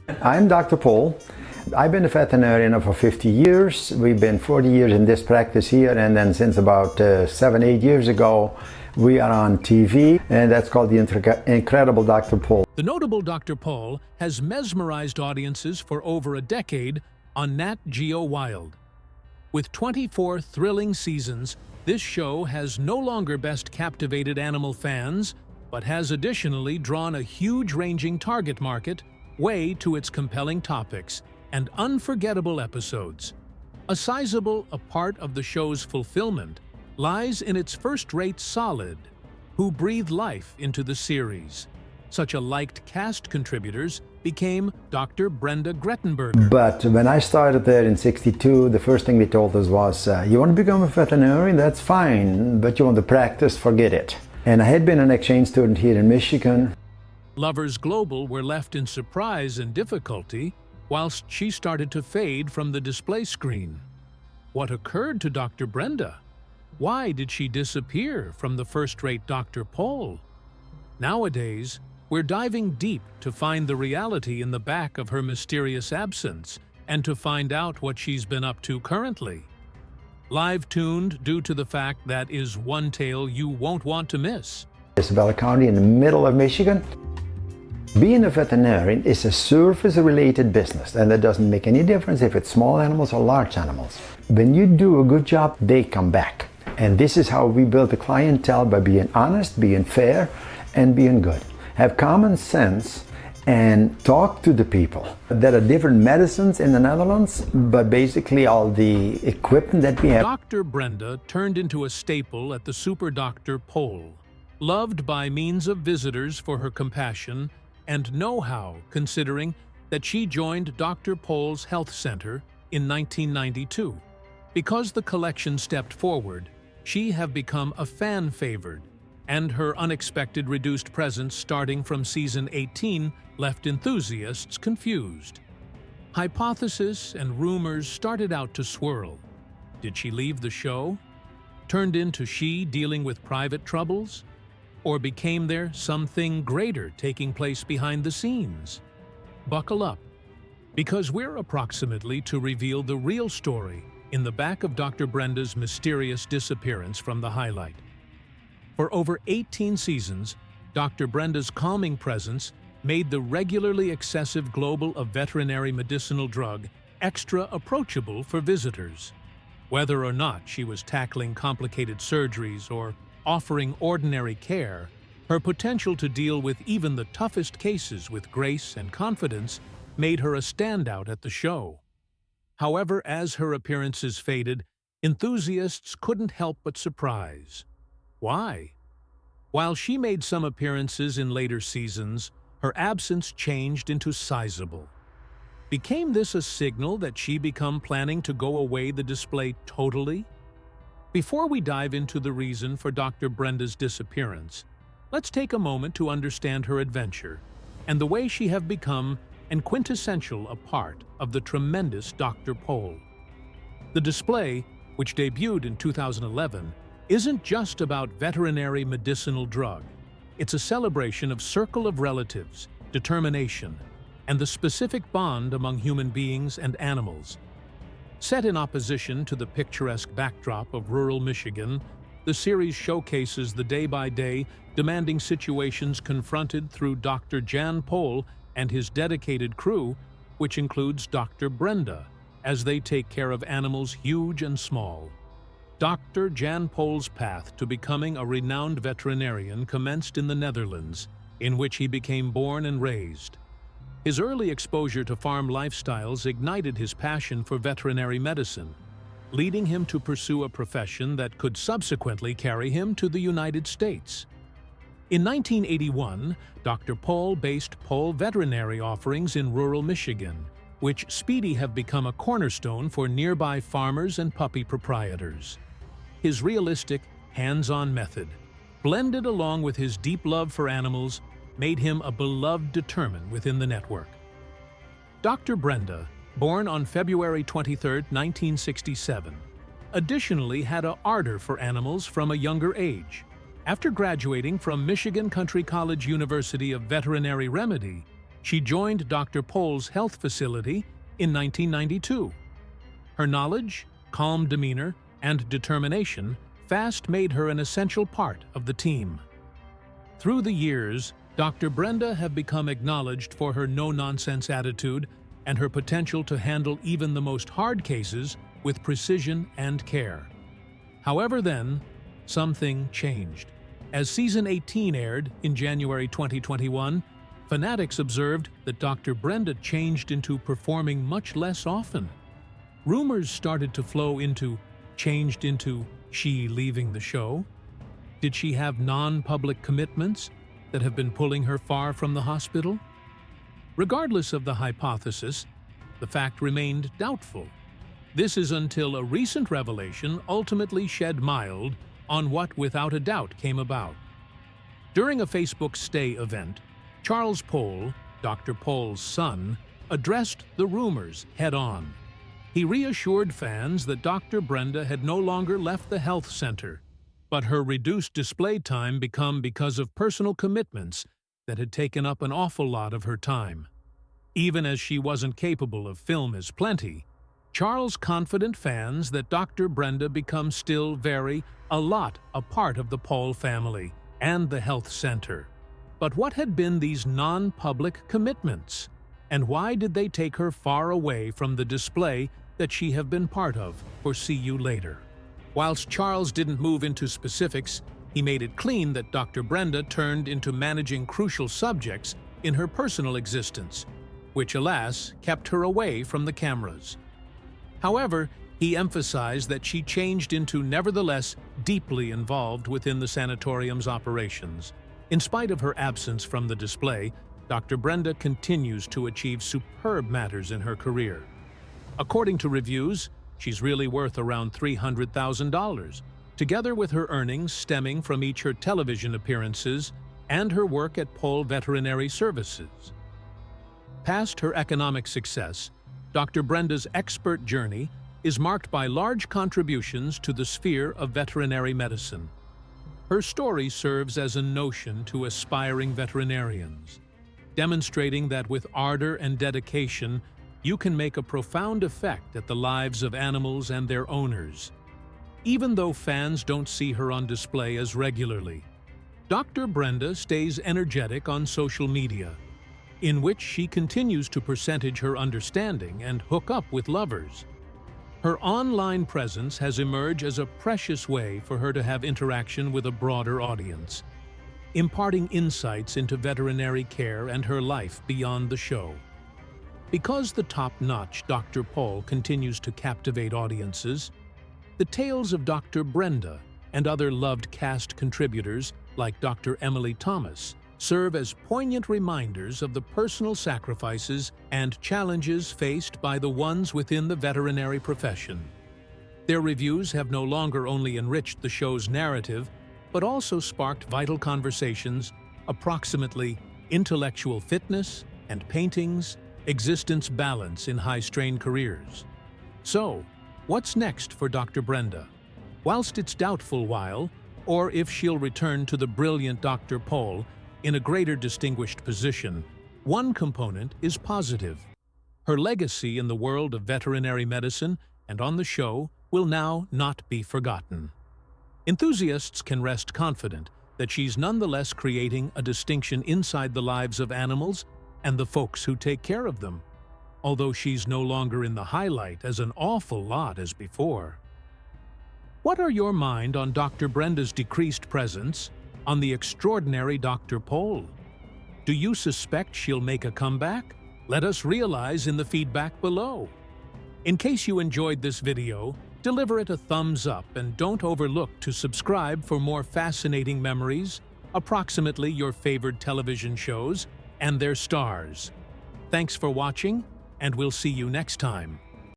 I'm Dr. Paul. I've been a veterinarian for 50 years. We've been 40 years in this practice here, and then since about 7-8 years ago, we are on TV, and that's called The Incredible Dr. Paul. The notable Dr. Paul has mesmerized audiences for over a decade on Nat Geo Wild. With 24 thrilling seasons, this show has no longer best captivated animal fans, but has additionally drawn a huge-ranging target market way to its compelling topics and unforgettable episodes. A sizable part of the show's fulfillment lies in its first-rate solid, who breathed life into the series. Such a liked cast contributors became Dr. Brenda Grettenberger. But when I started there in '62, the first thing they told us was, you want to become a veterinarian? That's fine, but you want to practice? Forget it. And I had been an exchange student here in Michigan. Lovers Global were left in surprise and difficulty whilst she started to fade from the display screen. What occurred to Dr. Brenda? Why did she disappear from the first-rate Dr. Paul? Nowadays, we're diving deep to find the reality in the back of her mysterious absence and to find out what she's been up to currently. Live-tuned due to the fact that is one tale you won't want to miss. Isabella County in the middle of Michigan. Being a veterinarian is a service-related business, and it doesn't make any difference if it's small animals or large animals. When you do a good job, they come back. And this is how we build a clientele, by being honest, being fair, and being good. Have common sense and talk to the people. There are different medicines in the Netherlands, but basically all the equipment that we have. Dr. Brenda turned into a staple at the Super Dr. Paul, loved by means of visitors for her compassion and know-how, considering that she joined Dr. Paul's Health Center in 1992. Because the collection stepped forward, she have become a fan favorite, and her unexpected reduced presence starting from season 18 left enthusiasts confused. Hypotheses and rumors started out to swirl. Did she leave the show? Turned into she dealing with private troubles? Or became there something greater taking place behind the scenes? Buckle up, because we're approximately to reveal the real story in the back of Dr. Brenda's mysterious disappearance from the highlight. For over 18 seasons, Dr. Brenda's calming presence made the regularly excessive global of veterinary medicinal drug extra approachable for visitors. Whether or not she was tackling complicated surgeries or offering ordinary care, her potential to deal with even the toughest cases with grace and confidence made her a standout at the show. However, as her appearances faded, enthusiasts couldn't help but surprise. Why? While she made some appearances in later seasons, her absence changed into sizable. Became this a signal that she become planning to go away the display totally? Before we dive into the reason for Dr. Brenda's disappearance, let's take a moment to understand her adventure and the way she have become an quintessential a part of the tremendous Dr. Paul. The display, which debuted in 2011, isn't just about veterinary medicinal drug. It's a celebration of circle of relatives, determination, and the specific bond among human beings and animals. Set in opposition to the picturesque backdrop of rural Michigan, the series showcases the day-by-day, demanding situations confronted through Dr. Jan Paul and his dedicated crew, which includes Dr. Brenda, as they take care of animals huge and small. Dr. Jan Paul's path to becoming a renowned veterinarian commenced in the Netherlands, in which he became born and raised. His early exposure to farm lifestyles ignited his passion for veterinary medicine, leading him to pursue a profession that could subsequently carry him to the United States. In 1981, Dr. Paul based Paul Veterinary offerings in rural Michigan, which speedy have become a cornerstone for nearby farmers and puppy proprietors. His realistic, hands-on method, blended along with his deep love for animals, made him a beloved determinant within the network. Dr. Brenda, born on February 23, 1967, additionally had an ardor for animals from a younger age. After graduating from Michigan Country College University of Veterinary Remedy, She joined Dr. Pohl's health facility in 1992. Her knowledge, calm demeanor, and determination fast made her an essential part of the team. Through the years, Dr. Brenda have become acknowledged for her no-nonsense attitude and her potential to handle even the most hard cases with precision and care. However then, something changed. As season 18 aired in January 2021, fanatics observed that Dr. Brenda changed into performing much less often. Rumors started to flow into she leaving the show. Did she have non-public commitments that have been pulling her far from the hospital? Regardless of the hypothesis, the fact remained doubtful. This is until a recent revelation ultimately shed mild on what without a doubt came about. During a Facebook Stay event, Charles Pohl, Dr. Pohl's son, addressed the rumors head-on. He reassured fans that Dr. Brenda had no longer left the health center, but her reduced display time become because of personal commitments that had taken up an awful lot of her time. Even as she wasn't capable of film as plenty, Charles confident fans that Dr. Brenda becomes still a part of the Pohl family and the health center. But what had been these non-public commitments? And why did they take her far away from the display that she have been part of for See You Later? Whilst Charles didn't move into specifics, he made it clean that Dr. Brenda turned into managing crucial subjects in her personal existence, which alas kept her away from the cameras. However, he emphasized that she changed into nevertheless deeply involved within the sanatorium's operations. In spite of her absence from the display, Dr. Brenda continues to achieve superb matters in her career. According to reviews, she's really worth around $300,000, together with her earnings stemming from each her television appearances and her work at Pohl Veterinary Services. Past her economic success, Dr. Brenda's expert journey is marked by large contributions to the sphere of veterinary medicine. Her story serves as a notion to aspiring veterinarians, demonstrating that with ardor and dedication, you can make a profound effect at the lives of animals and their owners. Even though fans don't see her on display as regularly, Dr. Brenda stays energetic on social media, in which she continues to percentage her understanding and hook up with lovers. Her online presence has emerged as a precious way for her to have interaction with a broader audience, imparting insights into veterinary care and her life beyond the show. Because the top-notch Dr. Pohl continues to captivate audiences, the tales of Dr. Brenda and other loved cast contributors like Dr. Emily Thomas serve as poignant reminders of the personal sacrifices and challenges faced by the ones within the veterinary profession. Their reviews have no longer only enriched the show's narrative, but also sparked vital conversations approximately intellectual fitness and paintings, existence balance in high-strain careers. So, what's next for Dr. Brenda? Whilst it's doubtful or if she'll return to the brilliant Dr. Pohl in a greater distinguished position, one component is positive. Her legacy in the world of veterinary medicine and on the show will now not be forgotten. Enthusiasts can rest confident that she's nonetheless creating a distinction inside the lives of animals and the folks who take care of them, although she's no longer in the highlight as an awful lot as before. What are your mind on Dr. Brenda's decreased presence on the extraordinary Dr. Pohl? Do you suspect she'll make a comeback? Let us realize in the feedback below. In case you enjoyed this video, deliver it a thumbs up and don't overlook to subscribe for more fascinating memories, approximately your favorite television shows, and their stars. Thanks for watching, and we'll see you next time.